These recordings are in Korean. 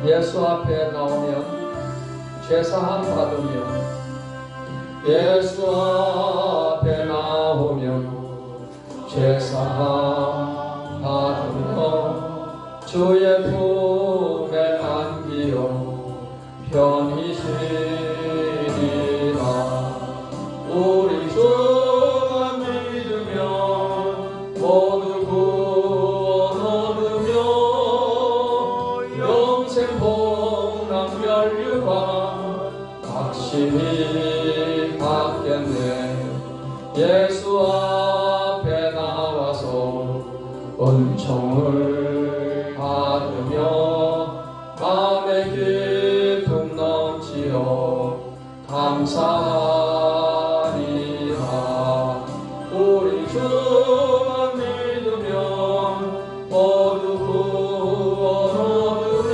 예수 앞에 나오면 죄사함 받으며 예수 앞에 나오면 죄사함 받으며 주의 품에 안기어 편히 쉬리라. 우리 주만 믿으면 모두 구원 얻으며 영생 복락 멸류관 확실히 받겠네. 예수 앞에 나와서 은총을 받으며 마음의 기쁨 넘치어 감사하리라. 우리 주만 믿으면 모두 구원 얻으며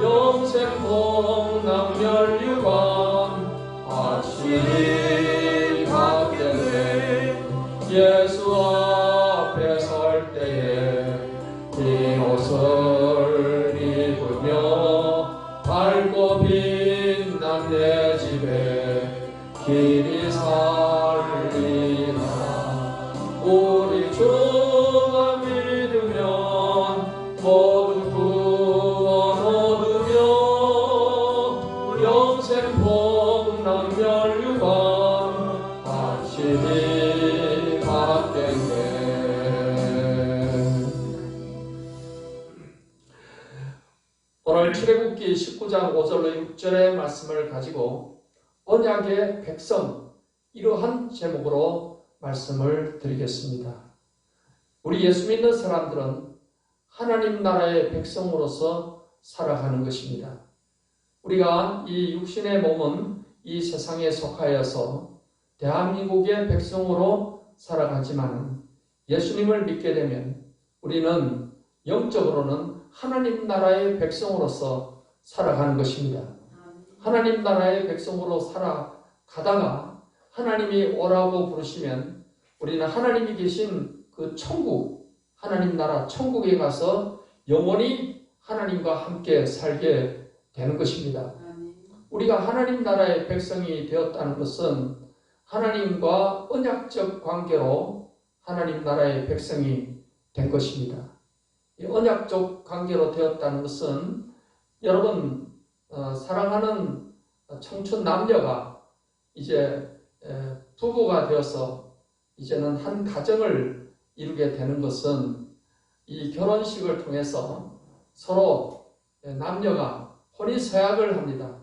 영생 복락 멸류관 확실히 받겠네. 예수 앞에 설 때에 흰 옷을 입으며 밝고 빛난 내 집에 길이 살리라. 우리 주만 믿으면 모두 구원 얻으며 영생 복락 멸류관 확실히 받겠네. 오늘 출애굽기 19장 5절로 6절의 말씀을 가지고 언약의 백성, 이러한 제목으로 말씀을 드리겠습니다. 우리 예수 믿는 사람들은 하나님 나라의 백성으로서 살아가는 것입니다. 우리가 이 육신의 몸은 이 세상에 속하여서 대한민국의 백성으로 살아가지만 예수님을 믿게 되면 우리는 영적으로는 하나님 나라의 백성으로서 살아가는 것입니다. 하나님 나라의 백성으로 살아가다가 하나님이 오라고 부르시면 우리는 하나님이 계신 그 천국, 하나님 나라 천국에 가서 영원히 하나님과 함께 살게 되는 것입니다. 우리가 하나님 나라의 백성이 되었다는 것은 하나님과 언약적 관계로 하나님 나라의 백성이 된 것입니다. 이 언약적 관계로 되었다는 것은 여러분 사랑하는 청춘 남녀가 이제 부부가 되어서 이제는 한 가정을 이루게 되는 것은 이 결혼식을 통해서 서로 남녀가 혼인서약을 합니다.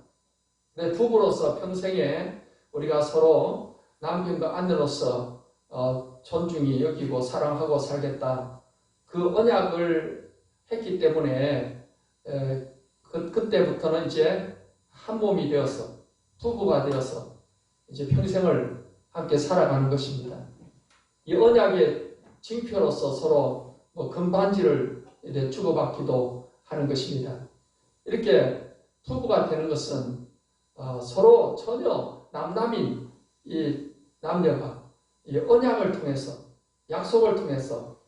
부부로서 평생에 우리가 서로 남편과 아내로서 존중히 여기고 사랑하고 살겠다. 그 언약을 했기 때문에 그때부터는 이제 한 몸이 되어서 부부가 되어서 이제 평생을 함께 살아가는 것입니다. 이 언약의 징표로서 서로 금반지를 주고받기도 하는 것입니다. 이렇게 부부가 되는 것은 서로 전혀 남남인 이 남녀가 이 언약을 통해서 약속을 통해서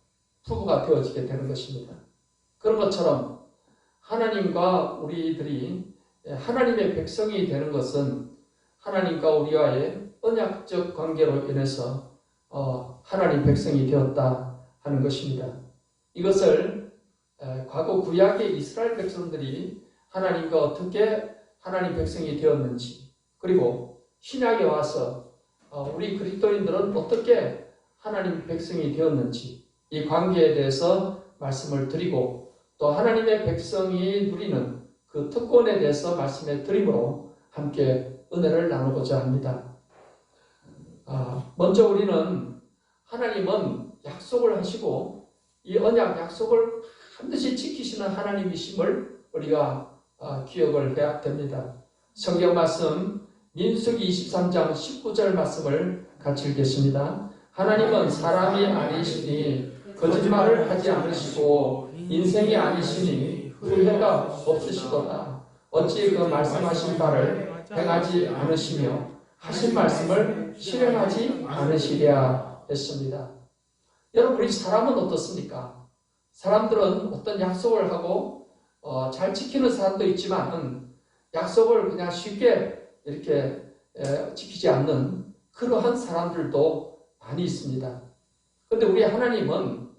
부부가 되어지게 되는 것입니다. 그런 것처럼 하나님과 우리들이 하나님의 백성이 되는 것은 하나님과 우리와의 언약적 관계로 인해서 하나님 백성이 되었다 하는 것입니다. 이것을 과거 구약의 이스라엘 백성들이 하나님과 어떻게 하나님 백성이 되었는지, 그리고 신약에 와서 우리 그리스도인들은 어떻게 하나님 백성이 되었는지 이 관계에 대해서 말씀을 드리고 또 하나님의 백성이 누리는 그 특권에 대해서 말씀해 드림으로 함께 은혜를 나누고자 합니다. 먼저 우리는 하나님은 약속을 하시고 이 언약 약속을 반드시 지키시는 하나님이심을 우리가 기억을 해야 됩니다. 성경 말씀 민수기 23장 19절 말씀을 같이 읽겠습니다. 하나님은 사람이 아니시니 거짓말을 하지 않으시고 인생이 아니시니 후회가 없으시도다. 어찌 그 말씀하신 바를 행하지 않으시며 하신 말씀을 실행하지 않으시랴 했습니다. 여러분, 우리 사람은 어떻습니까? 사람들은 어떤 약속을 하고 잘 지키는 사람도 있지만 약속을 그냥 쉽게 이렇게 지키지 않는 그러한 사람들도 많이 있습니다. 그런데 우리 하나님은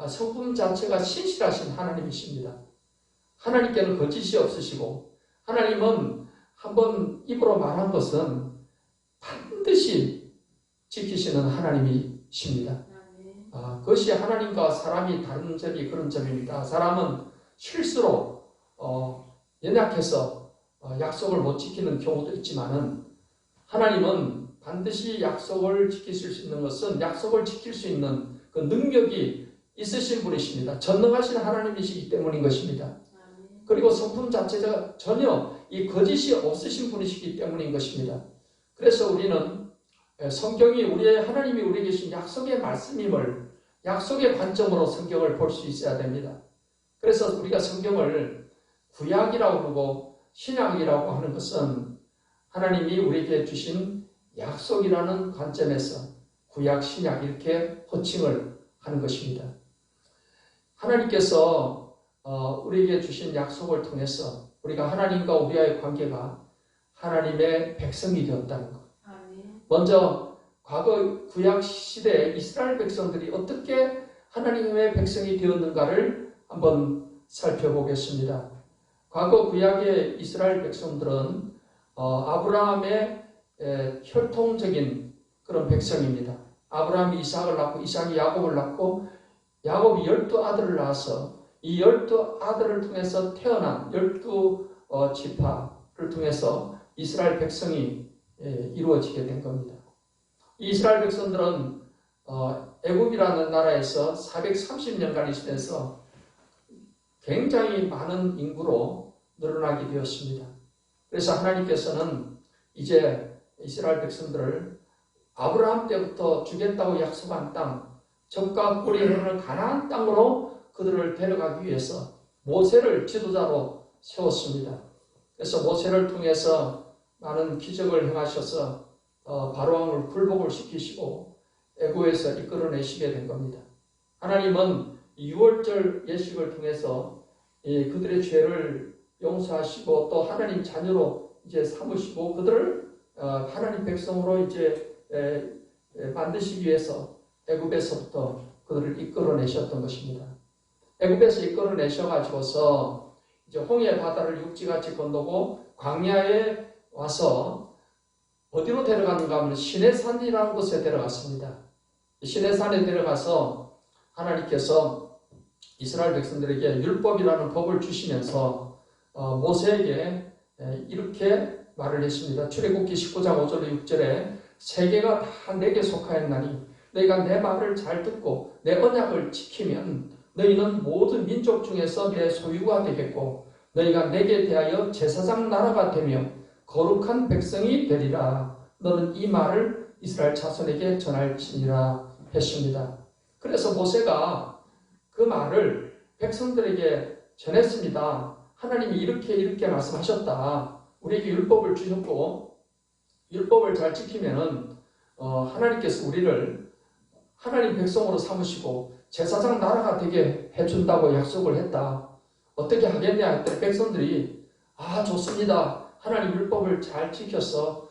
성품 자체가 신실하신 하나님이십니다. 하나님께는 거짓이 없으시고 하나님은 한번 입으로 말한 것은 반드시 지키시는 하나님이십니다. 그것이 하나님과 사람이 다른 점이 그런 점입니다. 사람은 실수로 연약해서 약속을 못 지키는 경우도 있지만은 하나님은 반드시 약속을 지키실 수 있는 것은 약속을 지킬 수 있는 그 능력이 있으신 분이십니다. 전능하신 하나님이시기 때문인 것입니다. 그리고 성품 자체가 전혀 이 거짓이 없으신 분이시기 때문인 것입니다. 그래서 우리는 성경이 우리의 하나님이 우리에게 주신 약속의 말씀임을 약속의 관점으로 성경을 볼 수 있어야 됩니다. 그래서 우리가 성경을 구약이라고 부르고 신약이라고 하는 것은 하나님이 우리에게 주신 약속이라는 관점에서 구약, 신약 이렇게 호칭을 하는 것입니다. 하나님께서 우리에게 주신 약속을 통해서 우리가 하나님과 우리와의 관계가 하나님의 백성이 되었다는 것. 먼저 과거 구약 시대에 이스라엘 백성들이 어떻게 하나님의 백성이 되었는가를 한번 살펴보겠습니다. 과거 구약의 이스라엘 백성들은 아브라함의 혈통적인 그런 백성입니다. 아브라함이 이삭을 낳고 이삭이 야곱을 낳고 야곱이 12아들을 낳아서 이 12아들을 통해서 태어난 12지파를 통해서 이스라엘 백성이 이루어지게 된 겁니다. 이 이스라엘 백성들은 애굽이라는 나라에서 430년간 있으면서 굉장히 많은 인구로 늘어나게 되었습니다. 그래서 하나님께서는 이제 이스라엘 백성들을 아브라함 때부터 주겠다고 약속한 땅, 젖과 꿀이 흐르는 가나안 땅으로 그들을 데려가기 위해서 모세를 지도자로 세웠습니다. 그래서 모세를 통해서 많은 기적을 행하셔서 바로왕을 굴복을 시키시고 애굽에서 이끌어내시게 된 겁니다. 하나님은 유월절 예식을 통해서 그들의 죄를 용서하시고 또 하나님 자녀로 이제 삼으시고 그들을 하나님 백성으로 이제 만드시기 위해서 애굽에서부터 그들을 이끌어내셨던 것입니다. 애굽에서 이끌어내셔가지고서 이제 홍해 바다를 육지같이 건너고 광야에 와서 어디로 데려가는가 하면 시내산이라는 곳에 데려갔습니다. 시내산에 데려가서 하나님께서 이스라엘 백성들에게 율법이라는 법을 주시면서 모세에게 이렇게 말을 했습니다. 출애굽기 19장 5절 6절에 세계가 다 내게 속하였나니 너희가 내 말을 잘 듣고 내 언약을 지키면 너희는 모든 민족 중에서 내 소유가 되겠고 너희가 내게 대하여 제사장 나라가 되며 거룩한 백성이 되리라. 너는 이 말을 이스라엘 자손에게 전할지니라 했습니다. 그래서 모세가 그 말을 백성들에게 전했습니다. 하나님이 이렇게 말씀하셨다. 우리에게 율법을 주셨고 율법을 잘 지키면은 하나님께서 우리를 하나님 백성으로 삼으시고 제사장 나라가 되게 해준다고 약속을 했다. 어떻게 하겠냐 했더니 백성들이 좋습니다. 하나님 율법을 잘 지켜서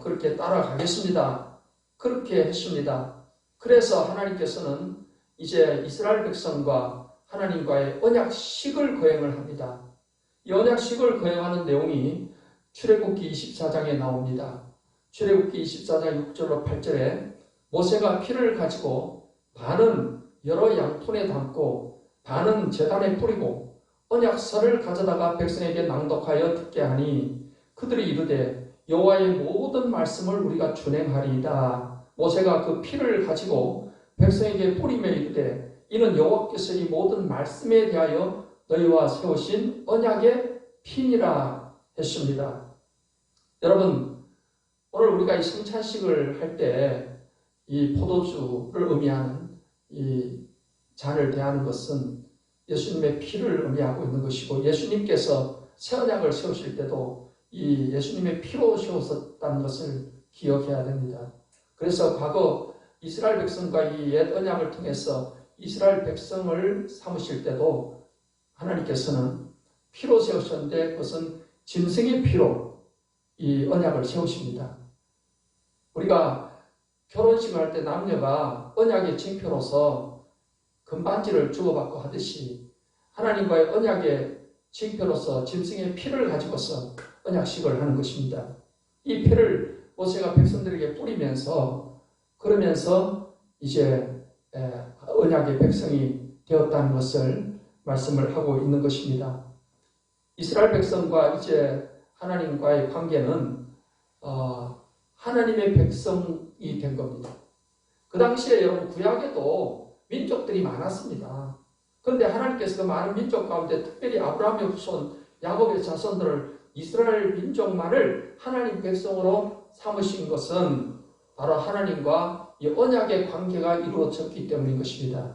그렇게 따라가겠습니다. 그렇게 했습니다. 그래서 하나님께서는 이제 이스라엘 백성과 하나님과의 언약식을 거행을 합니다. 이 언약식을 거행하는 내용이 출애굽기 24장에 나옵니다. 출애굽기 24장 6절로 8절에 모세가 피를 가지고 반은 여러 양손에 담고 반은 제단에 뿌리고 언약서를 가져다가 백성에게 낭독하여 듣게 하니 그들이 이르되 여호와의 모든 말씀을 우리가 준행하리이다. 모세가 그 피를 가지고 백성에게 뿌리며 이르되 이는 여호와께서 이 모든 말씀에 대하여 너희와 세우신 언약의 피니라 했습니다. 여러분, 오늘 우리가 이 성찬식을 할 때 이 포도주를 의미하는 이 잔을 대하는 것은 예수님의 피를 의미하고 있는 것이고 예수님께서 새 언약을 세우실 때도 이 예수님의 피로 세우셨다는 것을 기억해야 됩니다. 그래서 과거 이스라엘 백성과 이 옛 언약을 통해서 이스라엘 백성을 삼으실 때도 하나님께서는 피로 세우셨는데 그것은 짐승의 피로 이 언약을 세우십니다. 우리가 결혼식을 할 때 남녀가 언약의 징표로서 금반지를 주고받고 하듯이 하나님과의 언약의 징표로서 짐승의 피를 가지고서 언약식을 하는 것입니다. 이 피를 모세가 백성들에게 뿌리면서 그러면서 이제 언약의 백성이 되었다는 것을 말씀을 하고 있는 것입니다. 이스라엘 백성과 이제 하나님과의 관계는 하나님의 백성이 된 겁니다. 그 당시에 여러분 구약에도 민족들이 많았습니다. 그런데 하나님께서 그 많은 민족 가운데 특별히 아브라함의 후손 야곱의 자손들을 이스라엘 민족만을 하나님 백성으로 삼으신 것은 바로 하나님과 이 언약의 관계가 이루어졌기 때문인 것입니다.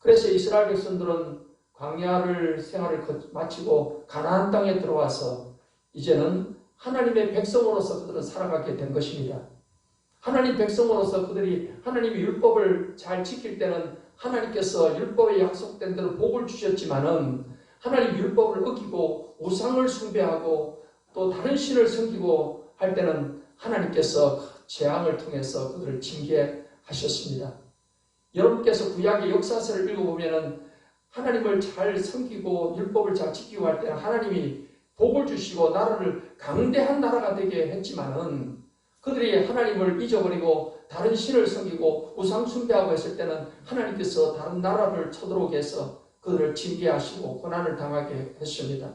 그래서 이스라엘 백성들은 광야를 생활을 마치고 가나안 땅에 들어와서 이제는 하나님의 백성으로서 그들은 살아가게 된 것입니다. 하나님 백성으로서 그들이 하나님의 율법을 잘 지킬 때는 하나님께서 율법에 약속된 대로 복을 주셨지만은 하나님 율법을 어기고 우상을 숭배하고 또 다른 신을 섬기고 할 때는 하나님께서 재앙을 통해서 그들을 징계하셨습니다. 여러분께서 구약의 역사서를 읽어보면은 하나님을 잘 섬기고 율법을 잘 지키고 할 때는 하나님이 복을 주시고 나라를 강대한 나라가 되게 했지만은 그들이 하나님을 잊어버리고 다른 신을 섬기고 우상 숭배하고 했을 때는 하나님께서 다른 나라를 쳐들어오게 해서 그들을 징계하시고 고난을 당하게 했습니다.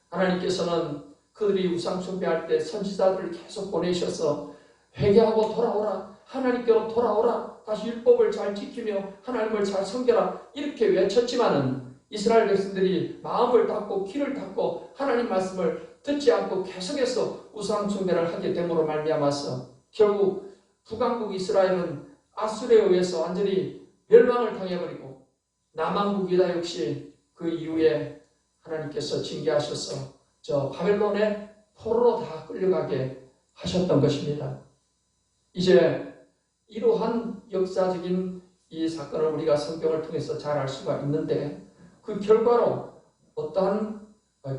하나님께서는 그들이 우상 숭배할 때 선지자들을 계속 보내셔서 회개하고 돌아오라, 하나님께로 돌아오라, 다시 율법을 잘 지키며 하나님을 잘 섬겨라 이렇게 외쳤지만은 이스라엘 백성들이 마음을 닫고 귀를 닫고 하나님 말씀을 듣지 않고 계속해서 우상 숭배를 하게 됨으로 말미암아서 결국 북왕국 이스라엘은 아수르에 의해서 완전히 멸망을 당해버리고 남왕국 유다 역시 그 이후에 하나님께서 징계하셔서 저 바벨론의 포로로 다 끌려가게 하셨던 것입니다. 이제 이러한 역사적인 이 사건을 우리가 성경을 통해서 잘 알 수가 있는데 그 결과로 어떠한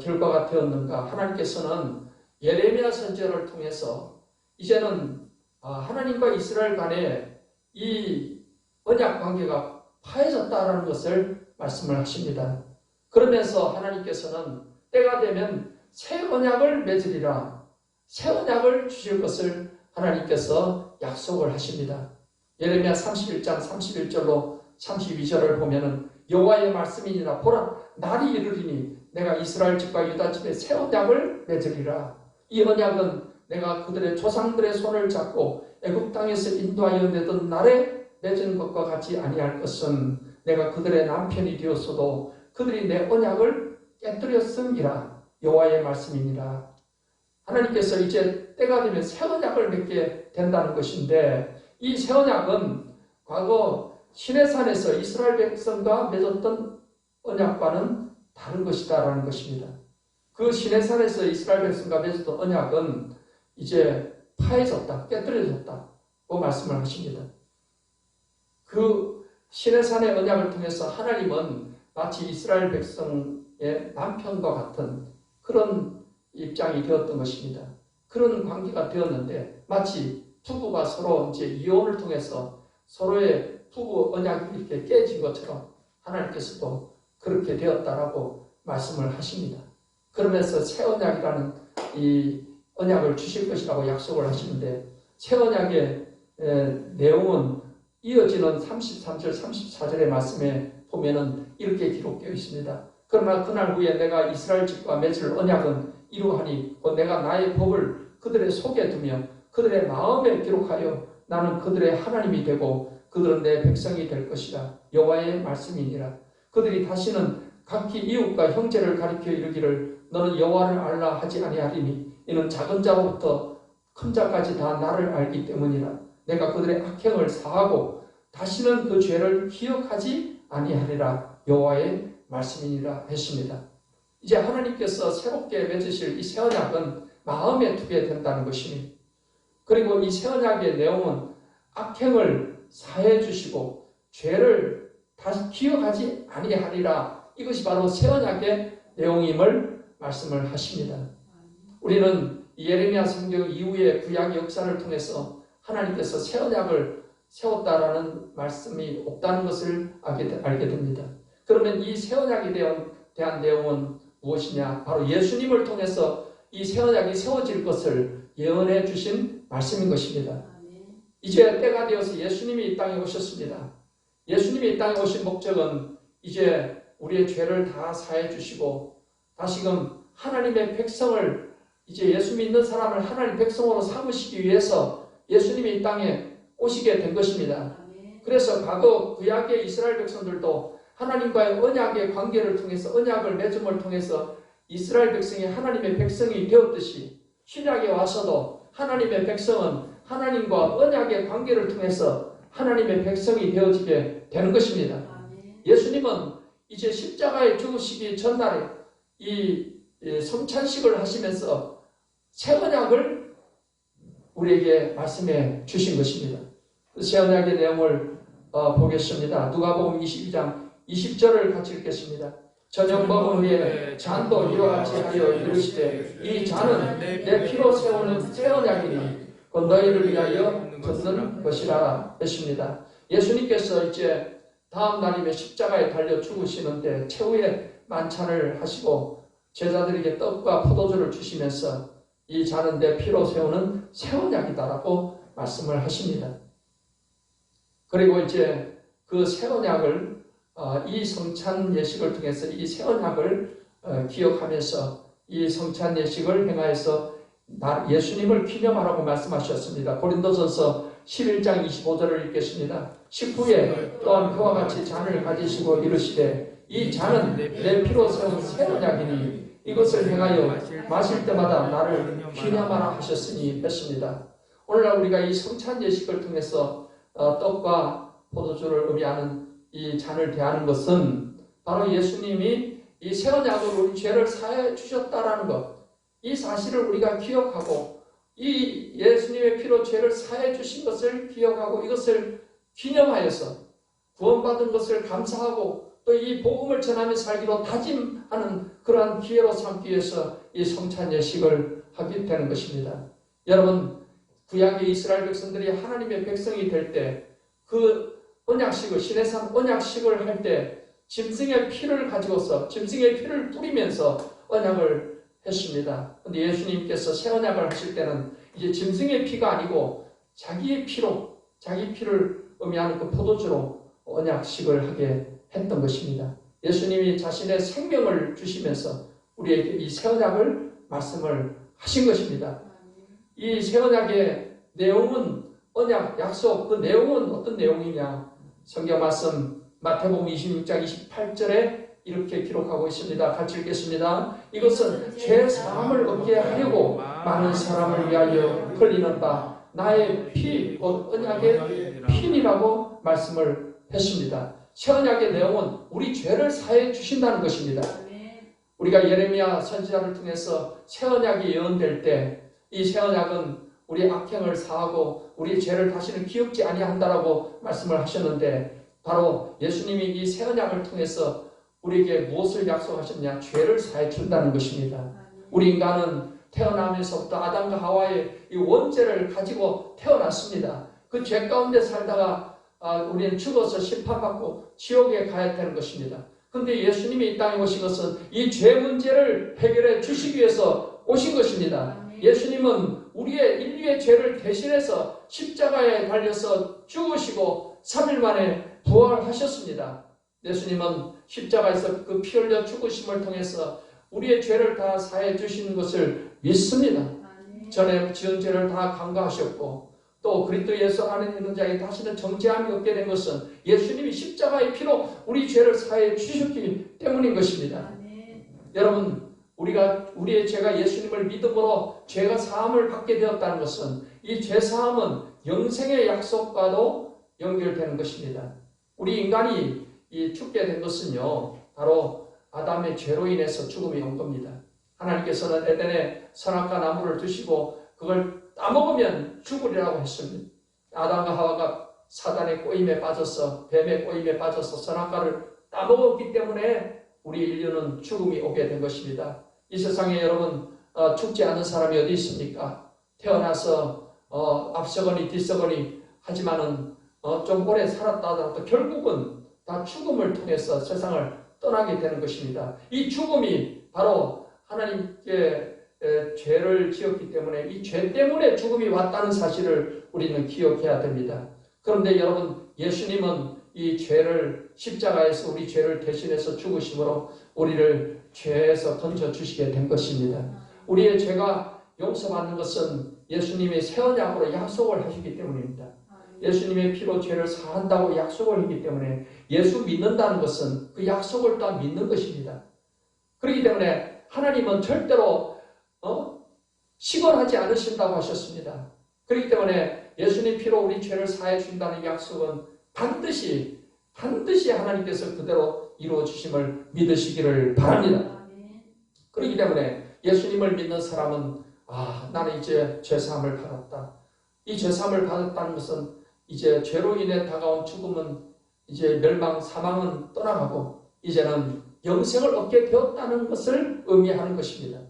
결과가 되었는가? 하나님께서는 예레미야 선지자를 통해서 이제는 하나님과 이스라엘 간의 이 언약 관계가 파해졌다라는 것을 말씀을 하십니다. 그러면서 하나님께서는 때가 되면 새 언약을 맺으리라, 새 언약을 주실 것을 하나님께서 약속을 하십니다. 예레미야 31장 31절로 32절을 보면은 여호와의 말씀이니라 보라 날이 이르리니 내가 이스라엘 집과 유다 집에 새 언약을 맺으리라. 이 언약은 내가 그들의 조상들의 손을 잡고 애굽 땅에서 인도하여 내던 날에 맺은 것과 같이 아니할 것은 내가 그들의 남편이 되었어도 그들이 내 언약을 깨뜨렸음이라. 여호와의 말씀이니라. 하나님께서 이제 때가 되면 새 언약을 맺게 된다는 것인데 이 새 언약은 과거 시내산에서 이스라엘 백성과 맺었던 언약과는 다른 것이다라는 것입니다. 그 시내산에서 이스라엘 백성과 맺었던 언약은 이제 파해졌다, 깨뜨려졌다고 말씀을 하십니다. 그 시내산의 언약을 통해서 하나님은 마치 이스라엘 백성의 남편과 같은 그런 입장이 되었던 것입니다. 그런 관계가 되었는데 마치 부부가 서로 이제 이혼을 통해서 서로의 부부 언약이 이렇게 깨진 것처럼 하나님께서도 그렇게 되었다라고 말씀을 하십니다. 그러면서 새 언약이라는 이 언약을 주실 것이라고 약속을 하시는데 새 언약의 내용은 이어지는 33절, 34절의 말씀에 보면은 이렇게 기록되어 있습니다. 그러나 그날 후에 내가 이스라엘 집과 맺을 언약은 이루하니 곧 내가 나의 법을 그들의 속에 두며 그들의 마음에 기록하여 나는 그들의 하나님이 되고 그들은 내 백성이 될 것이라. 여호와의 말씀이니라. 그들이 다시는 각기 이웃과 형제를 가리켜 이르기를 너는 여호와를 알라 하지 아니하리니 이는 작은 자부터 큰 자까지 다 나를 알기 때문이라. 내가 그들의 악행을 사하고 다시는 그 죄를 기억하지 아니하리라. 여호와의 말씀이니라 했습니다. 이제 하나님께서 새롭게 맺으실 이 새 언약은 마음에 두게 된다는 것이니 그리고 이 새 언약의 내용은 악행을 사해 주시고 죄를 다시 기억하지 아니하리라. 이것이 바로 새 언약의 내용임을 말씀을 하십니다. 우리는 예레미야 성경 이후의 구약 역사를 통해서 하나님께서 새 언약을 세웠다라는 말씀이 없다는 것을 알게 됩니다. 그러면 이 새 언약에 대한 내용은 무엇이냐? 바로 예수님을 통해서 이 새 언약이 세워질 것을 예언해 주신 말씀인 것입니다. 이제 때가 되어서 예수님이 이 땅에 오셨습니다. 예수님이 이 땅에 오신 목적은 이제 우리의 죄를 다 사해 주시고 다시금 하나님의 백성을 이제 예수 믿는 사람을 하나님 백성으로 삼으시기 위해서 예수님이 이 땅에 오시게 된 것입니다. 그래서 과거 구약의 이스라엘 백성들도 하나님과의 언약의 관계를 통해서 언약을 맺음을 통해서 이스라엘 백성이 하나님의 백성이 되었듯이 신약에 와서도 하나님의 백성은 하나님과 언약의 관계를 통해서 하나님의 백성이 되어지게 되는 것입니다. 예수님은 이제 십자가에 죽으시기 전날에 이 성찬식을 하시면서 새 언약을 우리에게 말씀해 주신 것입니다. 새 언약의 내용을 보겠습니다. 누가복음 22장 20절을 같이 읽겠습니다. 저녁 먹은 후에 잔도 이와 같이 하여 이르시되 이 잔은 내 피로 세우는 새 언약이니 그 너희를 위하여 붓는 것이라 했습니다. 예수님께서 이제 다음 날이면 십자가에 달려 죽으시는데 최후의 만찬을 하시고 제자들에게 떡과 포도주를 주시면서 이 잔은 내 피로 세우는 새 언약이다라고 말씀을 하십니다. 그리고 이제 그 새 언약을 이 성찬 예식을 통해서 이 새 언약을 기억하면서 이 성찬 예식을 행하여서 예수님을 기념하라고 말씀하셨습니다. 고린도전서 11장 25절을 읽겠습니다. 식후에 또한 그와 같이 잔을 가지시고 이르시되 이 잔은 내 피로 세운 새 언약이니 이것을 행하여 마실 때마다 나를 기념하라 하셨으니 했습니다. 오늘날 우리가 이 성찬 예식을 통해서 떡과 포도주를 의미하는 이 잔을 대하는 것은 바로 예수님이 이 새 언약으로 우리 죄를 사해 주셨다라는 것, 이 사실을 우리가 기억하고 이 예수님의 피로 죄를 사해 주신 것을 기억하고 이것을 기념하여서 구원받은 것을 감사하고 또 이 복음을 전하며 살기로 다짐하는 그러한 기회로 삼기 위해서 이 성찬 예식을 하게 되는 것입니다. 여러분, 구약의 이스라엘 백성들이 하나님의 백성이 될 때 그 언약식을, 시내산 언약식을 할 때 짐승의 피를 가지고서 짐승의 피를 뿌리면서 언약을 했습니다. 그런데 예수님께서 새 언약을 하실 때는 이제 짐승의 피가 아니고 자기의 피로, 자기 피를 의미하는 그 포도주로 언약식을 하게 했던 것입니다. 예수님이 자신의 생명을 주시면서 우리에게 이 새 언약을 말씀을 하신 것입니다. 이 새 언약의 내용은 언약, 약속, 그 내용은 어떤 내용이냐? 성경 말씀 마태복음 26장 28절에 이렇게 기록하고 있습니다. 같이 읽겠습니다. 이것은 죄 사함을 얻게 하려고 많은 사람을 위하여 흘리는 바 나의 피, 곧 언약의 피니라고 말씀을 했습니다. 새 언약의 내용은 우리 죄를 사해 주신다는 것입니다. 우리가 예레미야 선지자를 통해서 새 언약이 예언될 때 이 새 언약은 우리 악행을 사하고 우리 죄를 다시는 기억지 아니한다라고 말씀을 하셨는데 바로 예수님이 이 새 언약을 통해서 우리에게 무엇을 약속하셨냐? 죄를 사해 준다는 것입니다. 우리 인간은 태어나면서부터 아담과 하와의 이 원죄를 가지고 태어났습니다. 그 죄 가운데 살다가 우리는 죽어서 심판받고 지옥에 가야 되는 것입니다. 그런데 예수님이 이 땅에 오신 것은 이 죄 문제를 해결해 주시기 위해서 오신 것입니다. 예수님은 우리의 인류의 죄를 대신해서 십자가에 달려서 죽으시고 3일 만에 부활하셨습니다. 예수님은 십자가에서 그 피 흘려 죽으심을 통해서 우리의 죄를 다 사해 주시는 것을 믿습니다. 전에 지은 죄를 다 간과하셨고 또 그리스도 예수 안에 있는 자에게 다시는 정죄함이 없게 된 것은 예수님이 십자가의 피로 우리 죄를 사해 주셨기 때문인 것입니다. 여러분, 우리의 죄가 예수님을 믿음으로 죄가 사함을 받게 되었다는 것은 이 죄 사함은 영생의 약속과도 연결되는 것입니다. 우리 인간이 죽게 된 것은요, 바로 아담의 죄로 인해서 죽음이 온 겁니다. 하나님께서는 에덴에 선악과 나무를 주시고 그걸 따먹으면 죽으리라고 했습니다. 아담과 하와가 사단의 꼬임에 빠져서 뱀의 꼬임에 빠져서 선악과를 따먹었기 때문에 우리 인류는 죽음이 오게 된 것입니다. 이 세상에 여러분 죽지 않은 사람이 어디 있습니까? 태어나서 앞서거니 뒤서거니 하지만은 좀 오래 살았다 하더라도 결국은 다 죽음을 통해서 세상을 떠나게 되는 것입니다. 이 죽음이 바로 하나님께 죄를 지었기 때문에 이 죄 때문에 죽음이 왔다는 사실을 우리는 기억해야 됩니다. 그런데 여러분, 예수님은 이 죄를 십자가에서 우리 죄를 대신해서 죽으심으로 우리를 죄에서 건져주시게 된 것입니다. 우리의 죄가 용서받는 것은 예수님이 새 언약으로 약속을 하시기 때문입니다. 예수님의 피로 죄를 사한다고 약속을 했기 때문에 예수 믿는다는 것은 그 약속을 또한 믿는 것입니다. 그렇기 때문에 하나님은 절대로 시건하지 않으신다고 하셨습니다. 그렇기 때문에 예수님 피로 우리 죄를 사해 준다는 약속은 반드시 하나님께서 그대로 이루어 주심을 믿으시기를 바랍니다. 그렇기 때문에 예수님을 믿는 사람은 나는 이제 죄사함을 받았다. 이 죄사함을 받았다는 것은 이제 죄로 인해 다가온 죽음은 이제 멸망, 사망은 떠나가고 이제는 영생을 얻게 되었다는 것을 의미하는 것입니다.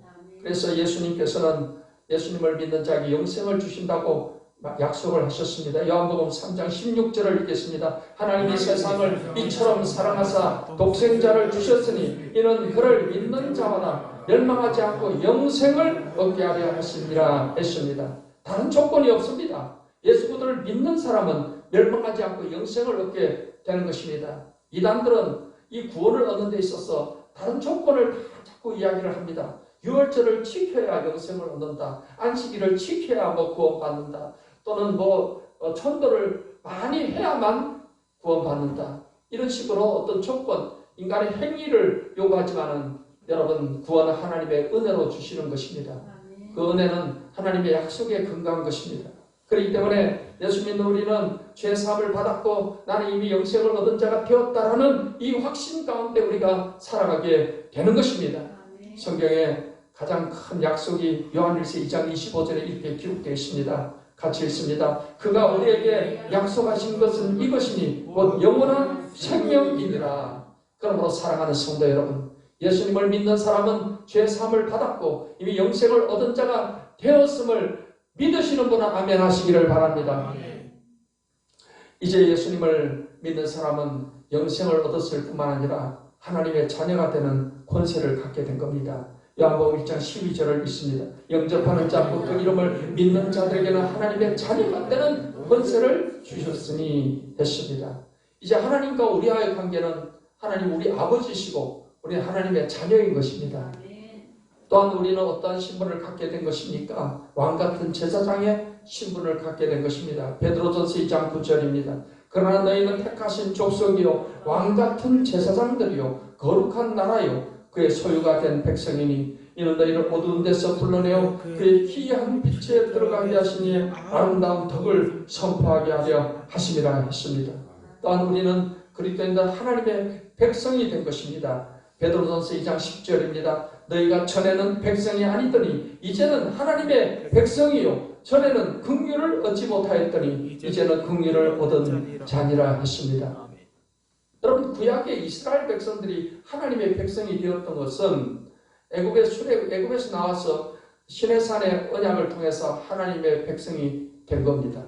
그래서 예수님께서는 예수님을 믿는 자에게 영생을 주신다고 약속을 하셨습니다. 요한복음 3장 16절을 읽겠습니다. 하나님이 세상을 이처럼 사랑하사 독생자를 주셨으니 이는 그를 믿는 자마다 멸망하지 않고 영생을 얻게 하려 하심이라 했습니다. 다른 조건이 없습니다. 예수를 믿는 사람은 멸망하지 않고 영생을 얻게 되는 것입니다. 이단들은 이 구원을 얻는 데 있어서 다른 조건을 자꾸 이야기를 합니다. 유월절을 지켜야 영생을 얻는다. 안식일을 지켜야 구원받는다. 또는 천도를 많이 해야만 구원받는다. 이런 식으로 어떤 조건, 인간의 행위를 요구하지만은 여러분, 구원은 하나님의 은혜로 주시는 것입니다. 그 은혜는 하나님의 약속에 근거한 것입니다. 그렇기 때문에 예수 믿는 우리는 죄 사함을 받았고 나는 이미 영생을 얻은 자가 되었다라는 이 확신 가운데 우리가 살아가게 되는 것입니다. 성경에 가장 큰 약속이 요한일서 2장 25절에 이렇게 기록되어 있습니다. 같이 읽습니다. 그가 우리에게 약속하신 것은 이것이니 곧 영원한 생명이니라. 그러므로 사랑하는 성도 여러분, 예수님을 믿는 사람은 죄 사함을 받았고 이미 영생을 얻은 자가 되었음을 믿으시는 분은 아멘 하시기를 바랍니다. 이제 예수님을 믿는 사람은 영생을 얻었을 뿐만 아니라 하나님의 자녀가 되는 권세를 갖게 된 겁니다. 요한복음 1장 12절을 읽습니다. 영접하는 자 곧 그 이름을 믿는 자들에게는 하나님의 자녀가 되는 권세를 주셨으니 했습니다. 이제 하나님과 우리와의 관계는 하나님 우리 아버지시고 우리는 하나님의 자녀인 것입니다. 또한 우리는 어떠한 신분을 갖게 된 것입니까? 왕같은 제사장의 신분을 갖게 된 것입니다. 베드로전서 2장 9절입니다. 그러나 너희는 택하신 족속이요 왕같은 제사장들이요 거룩한 나라요 그의 소유가 된 백성이니 이는 너희를 어두운 데서 불러내어 그의 기이한 빛에 들어가게 하시니 아름다운 덕을 선포하게 하려 하심이라 했습니다. 또한 우리는 그리스도인들 하나님의 백성이 된 것입니다. 베드로전서 2장 10절입니다. 너희가 전에는 백성이 아니더니 이제는 하나님의 백성이요 전에는 긍휼을 얻지 못하였더니 이제는 긍휼을 얻은 자니라 했습니다. 여러분, 구약의 이스라엘 백성들이 하나님의 백성이 되었던 것은 애굽에서 나와서 시내산의 언약을 통해서 하나님의 백성이 된 겁니다.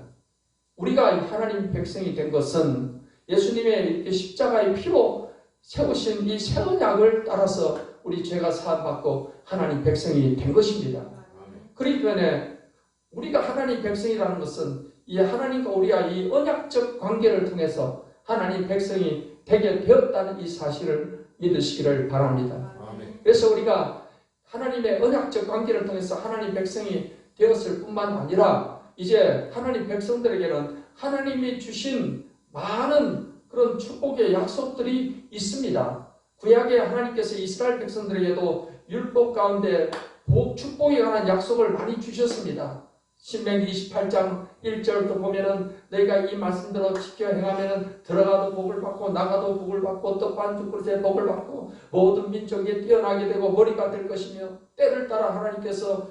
우리가 하나님 백성이 된 것은 예수님의 십자가의 피로 세우신 이 새 언약을 따라서 우리 죄가 사함받고 하나님 백성이 된 것입니다. 그렇기 때문에 우리가 하나님 백성이라는 것은 이 하나님과 우리가 이 언약적 관계를 통해서 하나님 백성이 되게 되었다는 이 사실을 믿으시기를 바랍니다. 그래서 우리가 하나님의 언약적 관계를 통해서 하나님 백성이 되었을 뿐만 아니라 이제 하나님 백성들에게는 하나님이 주신 많은 그런 축복의 약속들이 있습니다. 구약에 하나님께서 이스라엘 백성들에게도 율법 가운데 축복에 관한 약속을 많이 주셨습니다. 신명기 28장 1절도 보면은 너희가 이 말씀대로 지켜 행하면은 들어가도 복을 받고 나가도 복을 받고 떡반 그릇에 복을 받고 모든 민족에 뛰어나게 되고 머리가 될 것이며 때를 따라 하나님께서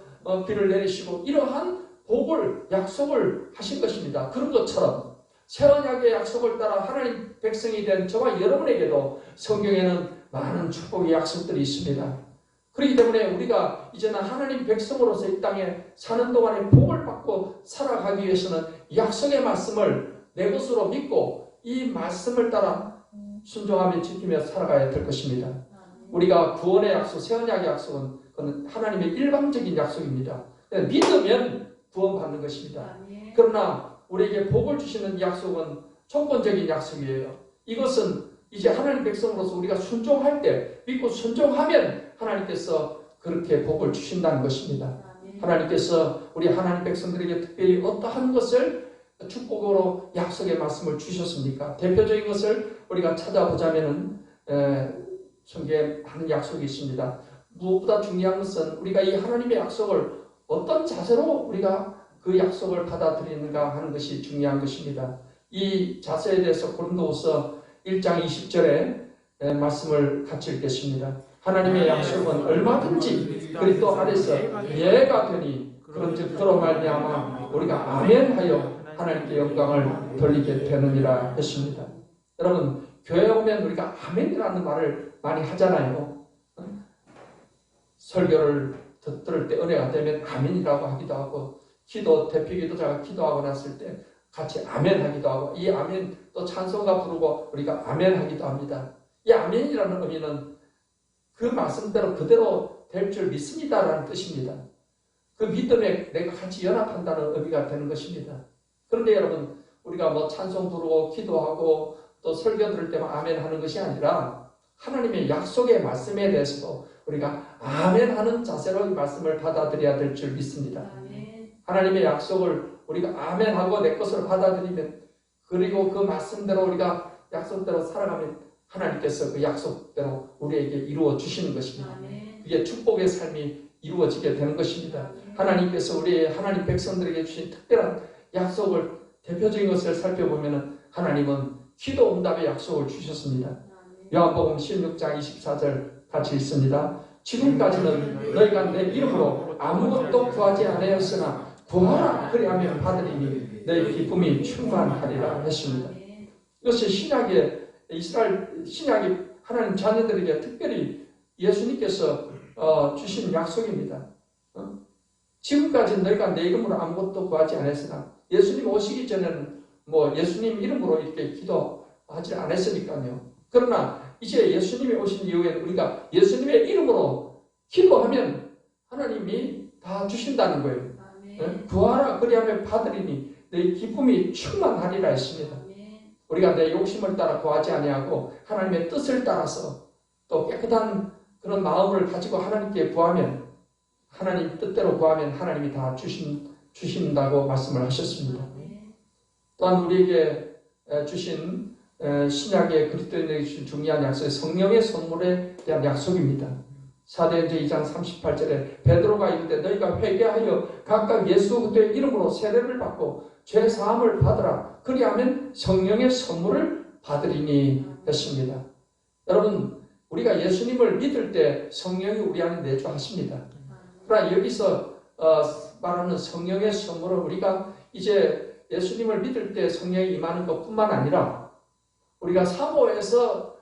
비를 내리시고 이러한 복을 약속을 하신 것입니다. 그런 것처럼 새 언약의 약속을 따라 하나님 백성이 된 저와 여러분에게도 성경에는 많은 축복의 약속들이 있습니다. 그렇기 때문에 우리가 이제는 하나님 백성으로서 이 땅에 사는 동안에 복을 받고 살아가기 위해서는 약속의 말씀을 내 것으로 믿고 이 말씀을 따라 순종하며 지키며 살아가야 될 것입니다. 우리가 구원의 약속, 새언약의 약속은 그건 하나님의 일방적인 약속입니다. 믿으면 구원받는 것입니다. 그러나 우리에게 복을 주시는 약속은 조건적인 약속이에요. 이것은 이제 하나님 백성으로서 우리가 순종할 때, 믿고 순종하면 하나님께서 그렇게 복을 주신다는 것입니다. 하나님께서 우리 하나님 백성들에게 특별히 어떠한 것을 축복으로 약속의 말씀을 주셨습니까? 대표적인 것을 우리가 찾아보자면은 성경에 많은 약속이 있습니다. 무엇보다 중요한 것은 우리가 이 하나님의 약속을 어떤 자세로 우리가 그 약속을 받아들이는가 하는 것이 중요한 것입니다. 이 자세에 대해서 고린도후서 1장 20절에 말씀을 같이 읽겠습니다. 하나님의 약속은 얼마든지 그리스도 안에서 예가 되니 그런즉 그로 말미암아 우리가 아멘하여 하나님께 영광을 돌리게 되느니라 했습니다. 여러분, 교회에 오면 우리가 아멘이라는 말을 많이 하잖아요. 설교를 들을 때 은혜가 되면 아멘이라고 하기도 하고, 대표 기도자가 기도하고 났을 때 같이 아멘 하기도 하고, 이 아멘 또 찬송가 부르고 우리가 아멘 하기도 합니다. 이 아멘이라는 의미는 그 말씀대로 그대로 될 줄 믿습니다라는 뜻입니다. 그 믿음에 내가 같이 연합한다는 의미가 되는 것입니다. 그런데 여러분, 우리가 뭐 찬송 부르고 기도하고 또 설교 들을 때만 아멘 하는 것이 아니라 하나님의 약속의 말씀에 대해서도 우리가 아멘 하는 자세로 이 말씀을 받아들여야 될 줄 믿습니다. 하나님의 약속을 우리가 아멘하고 내 것을 받아들이면, 그리고 그 말씀대로 우리가 약속대로 살아가면 하나님께서 그 약속대로 우리에게 이루어 주시는 것입니다. 그게 축복의 삶이 이루어지게 되는 것입니다. 하나님께서 우리 하나님 백성들에게 주신 특별한 약속을, 대표적인 것을 살펴보면 하나님은 기도 응답의 약속을 주셨습니다. 요한복음 16장 24절 같이 읽습니다. 지금까지는 너희가 내 이름으로 아무것도 구하지 아니하였으나 구하라 그리하면 받으리니 너희 기쁨이 충만하리라 했습니다. 이것이 신약의 이스라엘 신약의 하나님 자녀들에게 특별히 예수님께서 주신 약속입니다. 지금까지 너희가 내 이름으로 아무것도 구하지 않았으나, 예수님 오시기 전에는 뭐 예수님 이름으로 이렇게 기도하지 않았으니까요. 그러나 이제 예수님이 오신 이후에 우리가 예수님의 이름으로 기도하면 하나님이 다 주신다는 거예요. 구하라 그리하면 받으리니 너희 기쁨이 충만하리라 했습니다. 우리가 내 욕심을 따라 구하지 아니하고 하나님의 뜻을 따라서 또 깨끗한 그런 마음을 가지고 하나님께 구하면, 하나님 뜻대로 구하면 하나님이 다 주신다고 말씀을 하셨습니다. 또한 우리에게 주신 신약의 그리스도인에게 주신 중요한 약속이 성령의 선물에 대한 약속입니다. 사도행전 2장 38절에 베드로가 이르되 너희가 회개하여 각각 예수 그리스도의 이름으로 세례를 받고 죄 사함을 받으라 그리하면 성령의 선물을 받으리니 했습니다. 여러분, 우리가 예수님을 믿을 때 성령이 우리 안에 내주하십니다. 그러나 여기서 말하는 성령의 선물은 우리가 이제 예수님을 믿을 때 성령이 임하는 것뿐만 아니라 우리가 사모해서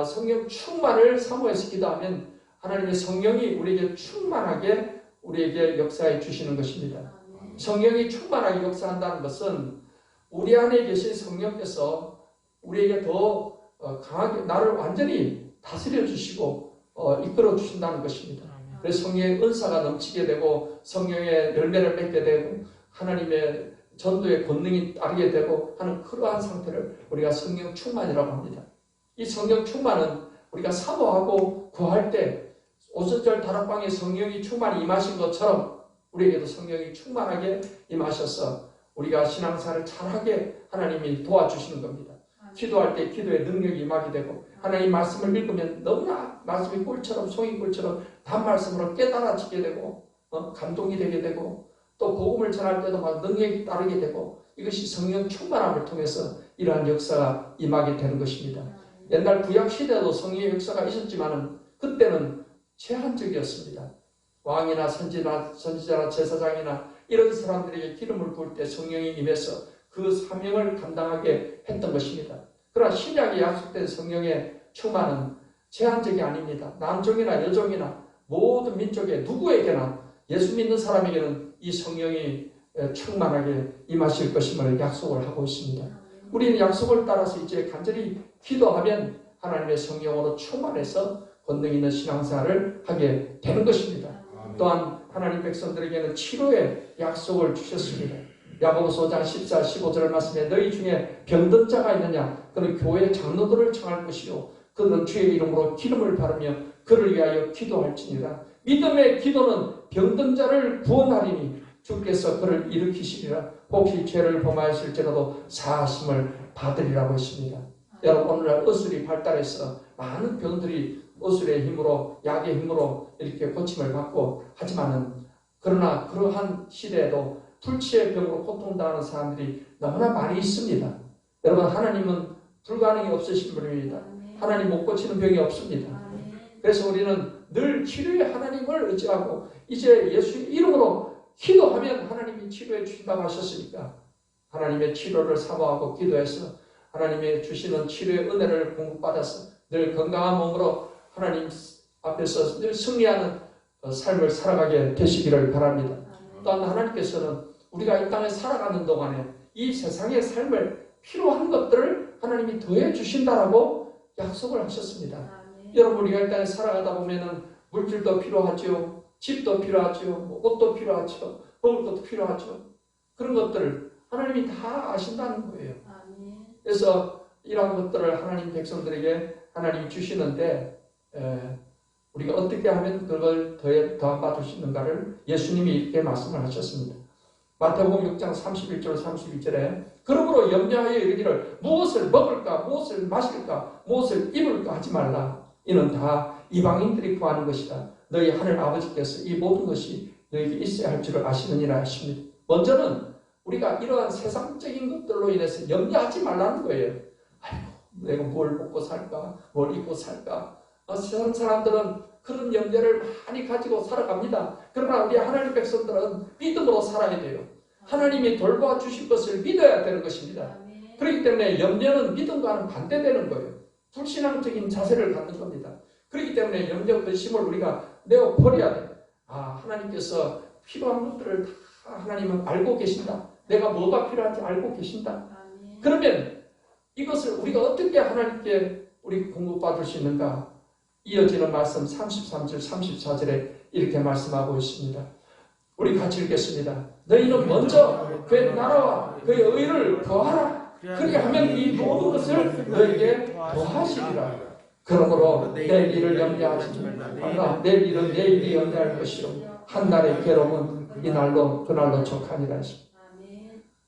성령 충만을 사모해서 기도하면 하나님의 성령이 우리에게 충만하게 우리에게 역사해 주시는 것입니다. 성령이 충만하게 역사한다는 것은 우리 안에 계신 성령께서 우리에게 더 강하게 나를 완전히 다스려 주시고 이끌어 주신다는 것입니다. 그래서 성령의 은사가 넘치게 되고 성령의 열매를 맺게 되고 하나님의 전도의 권능이 따르게 되고 하는 그러한 상태를 우리가 성령 충만이라고 합니다. 이 성령 충만은 우리가 사모하고 구할 때 오순절 다락방에 성령이 충만히 임하신 것처럼 우리에게도 성령이 충만하게 임하셔서 우리가 신앙생활을 잘하게 하나님이 도와주시는 겁니다. 기도할 때 기도의 능력이 임하게 되고 하나님 말씀을 읽으면 너무나 말씀이 꿀처럼 송이꿀처럼 단말씀으로 깨달아지게 되고 감동이 되게 되고 또 복음을 전할 때도 막 능력이 따르게 되고 이것이 성령 충만함을 통해서 이러한 역사가 임하게 되는 것입니다. 옛날 구약 시대도 성령의 역사가 있었지만은 그때는 제한적이었습니다. 왕이나 선지자나 제사장이나 이런 사람들에게 기름을 부을 때 성령이 임해서 그 사명을 감당하게 했던 것입니다. 그러나 신약에 약속된 성령의 충만은 제한적이 아닙니다. 남종이나 여종이나 모든 민족의 누구에게나 예수 믿는 사람에게는 이 성령이 충만하게 임하실 것임을 약속을 하고 있습니다. 우리는 약속을 따라서 이제 간절히 기도하면 하나님의 성령으로 충만해서 권능 있는 신앙생활을 하게 되는 것입니다. 또한 하나님 백성들에게는 치료의 약속을 주셨습니다. 야고보서 5장 14, 15절 말씀에 너희 중에 병든 자가 있느냐 그는 교회 장로들을 청할 것이요 그는 주의 이름으로 기름을 바르며 그를 위하여 기도할지니라. 믿음의 기도는 병든 자를 구원하리니 주께서 그를 일으키시리라. 혹시 죄를 범하였을지라도 사하심을 받으리라고 했습니다. 여러분 오늘날 의술이 발달해서 많은 병들이 의술의 힘으로 약의 힘으로 이렇게 고침을 받고 하지만은 그러나 그러한 시대에도 불치의 병으로 고통당하는 사람들이 너무나 많이 있습니다. 여러분 하나님은 불가능이 없으신 분입니다. 하나님 못 고치는 병이 없습니다. 그래서 우리는 늘 치료의 하나님을 의지하고 이제 예수의 이름으로 기도하면 하나님이 치료해 주신다고 하셨으니까 하나님의 치료를 사모하고 기도해서 하나님의 주시는 치료의 은혜를 공급받아서 늘 건강한 몸으로 하나님 앞에서 늘 승리하는 삶을 살아가게 되시기를 바랍니다. 또한 하나님께서는 우리가 이 땅에 살아가는 동안에 이 세상의 삶을 필요한 것들을 하나님이 더해 주신다라고 약속을 하셨습니다. 여러분 우리가 이 땅에 살아가다 보면은 물질도 필요하죠. 집도 필요하죠. 옷도 필요하죠. 먹을 것도 필요하죠. 그런 것들을 하나님이 다 아신다는 거예요. 그래서 이러한 것들을 하나님 백성들에게 하나님이 주시는데 우리가 어떻게 하면 그걸 더한 받을 수 있는가를 예수님이 이렇게 말씀을 하셨습니다. 마태복음 6장 31절 32절에 그러므로 염려하여 이르기를 무엇을 먹을까 무엇을 마실까 무엇을 입을까 하지 말라. 이는 다 이방인들이 구하는 것이다. 너희 하늘 아버지께서 이 모든 것이 너희에게 있어야 할 줄을 아시느니라 하십니다. 먼저는 우리가 이러한 세상적인 것들로 인해서 염려하지 말라는 거예요. 아이고 내가 뭘 먹고 살까 뭘 입고 살까. 세상 사람들은 그런 염려를 많이 가지고 살아갑니다. 그러나 우리 하나님 백성들은 믿음으로 살아야 돼요. 하나님이 돌봐주실 것을 믿어야 되는 것입니다. 그렇기 때문에 염려는 믿음과는 반대되는 거예요. 불신앙적인 자세를 갖는 겁니다. 그렇기 때문에 염려, 근심을 우리가 내어 버려야 돼요. 하나님께서 필요한 것들을 다 하나님은 알고 계신다. 내가 뭐가 필요한지 알고 계신다. 그러면 이것을 우리가 어떻게 하나님께 우리 공급받을 수 있는가? 이어지는 말씀 33절 34절에 이렇게 말씀하고 있습니다. 우리 같이 읽겠습니다. 너희는 먼저 그의 나라와 그의 의를 더하라. 그리하면 이 모든 것을 너희에게 더하시리라. 그러므로 내일 일을 염려하지 말라. 내일 일은 내일이 염려할 것이요 한 날의 괴로움은 이날로 그날로 족하니라.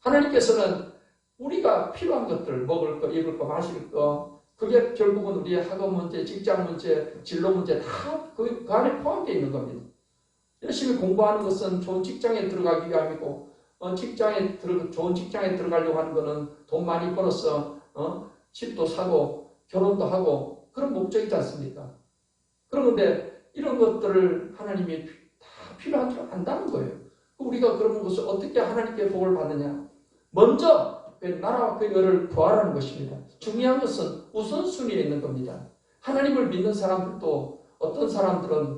하나님께서는 우리가 필요한 것들 먹을 거 입을 거 마실 거 그게 결국은 우리의 학업 문제, 직장 문제, 진로 문제 다 그 안에 포함되어 있는 겁니다. 열심히 공부하는 것은 좋은 직장에 들어가기 위함이고 좋은 직장에 들어가려고 하는 것은 돈 많이 벌어서 집도 사고 결혼도 하고 그런 목적이지 않습니까? 그런데 이런 것들을 하나님이 다 필요한 줄 안다는 거예요. 우리가 그런 것을 어떻게 하나님께 복을 받느냐? 먼저 그 나라와 그 의를 구하라는 것입니다. 중요한 것은 우선순위에 있는 겁니다. 하나님을 믿는 사람들도 어떤 사람들은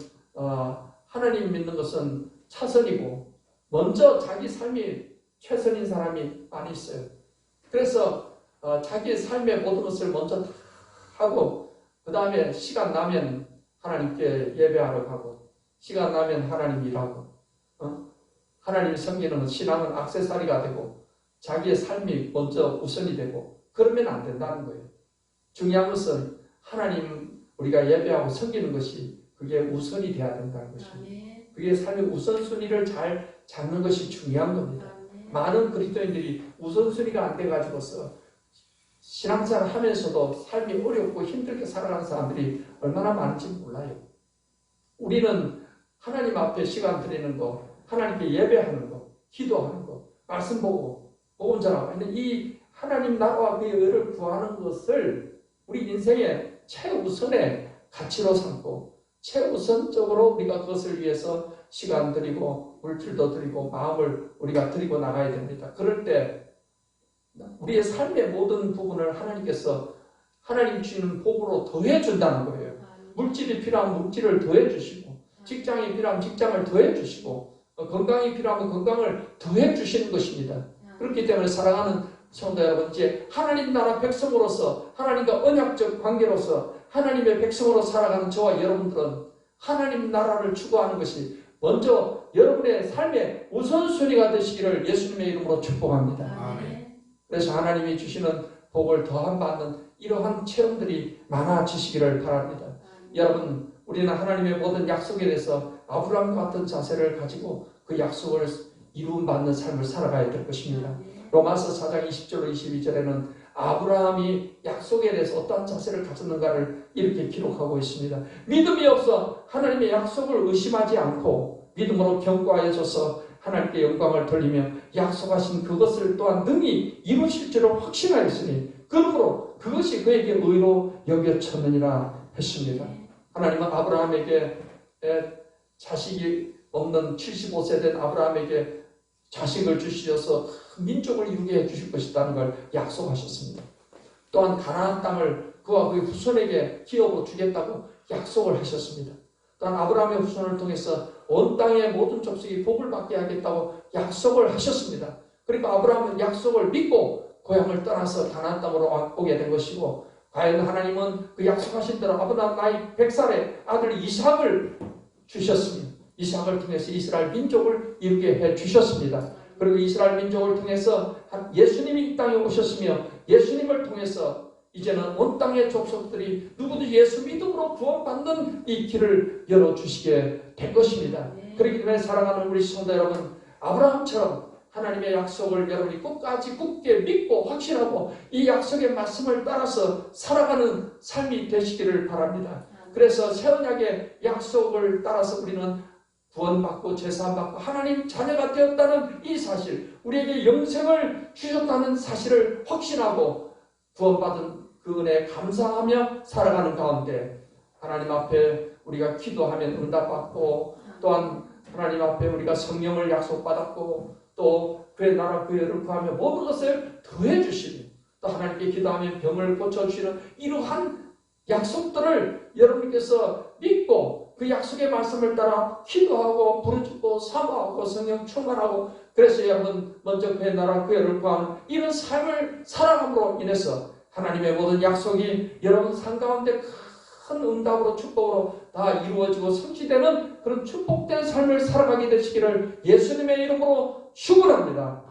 하나님 믿는 것은 차선이고 먼저 자기 삶이 최선인 사람이 많이 있어요. 그래서 자기의 삶의 모든 것을 먼저 다 하고 그 다음에 시간 나면 하나님께 예배하러 가고 시간 나면 하나님 일하고 하나님 섬기는 신앙은 액세서리가 되고 자기의 삶이 먼저 우선이 되고 그러면 안 된다는 거예요. 중요한 것은 하나님 우리가 예배하고 섬기는 것이 그게 우선이 돼야 된다는 것입니다. 그게 삶의 우선순위를 잘 잡는 것이 중요한 겁니다. 많은 그리스도인들이 우선순위가 안 돼가지고서 신앙생활 하면서도 삶이 어렵고 힘들게 살아가는 사람들이 얼마나 많은지 몰라요. 우리는 하나님 앞에 시간 드리는 거, 하나님께 예배하는 거, 기도하는 거, 말씀 보고 복음 전하고 있는 이 하나님 나라와 그의 의를 구하는 것을 우리 인생의 최우선의 가치로 삼고 최우선적으로 우리가 그것을 위해서 시간 드리고 물질도 드리고 마음을 우리가 드리고 나가야 됩니다. 그럴 때 우리의 삶의 모든 부분을 하나님께서 하나님 주시는 복으로 더해준다는 거예요. 물질이 필요하면 물질을 더해 주시고, 직장이 필요하면 직장을 더해 주시고, 건강이 필요하면 건강을 더해 주시는 것입니다. 그렇기 때문에 사랑하는 성도 여러분, 이제 하나님 나라 백성으로서, 하나님과 언약적 관계로서 하나님의 백성으로 살아가는 저와 여러분들은 하나님 나라를 추구하는 것이 먼저 여러분의 삶의 우선순위가 되시기를 예수님의 이름으로 축복합니다. 아멘. 그래서 하나님이 주시는 복을 더한 받는 이러한 체험들이 많아지시기를 바랍니다. 여러분, 우리는 하나님의 모든 약속에 대해서 아브라함 같은 자세를 가지고 그 약속을 이루어받는 삶을 살아가야 될 것입니다. 로마서 4장 20절로 22절에는 아브라함이 약속에 대해서 어떠한 자세를 가졌는가를 이렇게 기록하고 있습니다. 믿음이 없어 하나님의 약속을 의심하지 않고 믿음으로 견고하여져서 하나님께 영광을 돌리며 약속하신 그것을 또한 능히 이루실 줄을 확신하였으니 그러므로 그것이 그에게 의로 여겨졌느니라 했습니다. 하나님은 아브라함에게 자식이 없는 75세 된 아브라함에게 자식을 주시어서 민족을 이루게 해주실 것이라는 걸 약속하셨습니다. 또한 가나안 땅을 그와 그의 후손에게 기업으로 주겠다고 약속을 하셨습니다. 또한 아브라함의 후손을 통해서 온 땅의 모든 족속이 복을 받게 하겠다고 약속을 하셨습니다. 그러니까 아브라함은 약속을 믿고 고향을 떠나서 가나안 땅으로 오게 된 것이고, 과연 하나님은 그 약속하신 대로 아브라함 나이 100살에 아들 이삭을 주셨습니다. 이삭을 통해서 이스라엘 민족을 이루게 해주셨습니다. 그리고 이스라엘 민족을 통해서 예수님이 이 땅에 오셨으며 예수님을 통해서 이제는 온 땅의 족속들이 누구도 예수 믿음으로 구원받는 이 길을 열어주시게 된 것입니다. 그렇기 때문에 사랑하는 우리 성도 여러분, 아브라함처럼 하나님의 약속을 여러분이 끝까지 굳게 믿고 확신하고 이 약속의 말씀을 따라서 살아가는 삶이 되시기를 바랍니다. 그래서 새 언약의 약속을 따라서 우리는 구원받고 제사함받고 하나님 자녀가 되었다는 이 사실, 우리에게 영생을 주셨다는 사실을 확신하고 구원받은 그 은혜에 감사하며 살아가는 가운데 하나님 앞에 우리가 기도하면 응답받고, 또한 하나님 앞에 우리가 성령을 약속받았고, 또 그의 나라 그의를 구하며 모든 것을 더해 주시니, 또 하나님께 기도하면 병을 고쳐주시는 이러한 약속들을 여러분께서 믿고 그 약속의 말씀을 따라 기도하고 부르짖고 사모하고 성령 충만하고, 그래서 여러분 먼저 그의 나라 그의를 구하는 이런 삶을 살아감으로 인해서 하나님의 모든 약속이 여러분 삶 가운데 큰 응답으로 축복으로 다 이루어지고 성취되는 그런 축복된 삶을 살아가게 되시기를 예수님의 이름으로 축원합니다.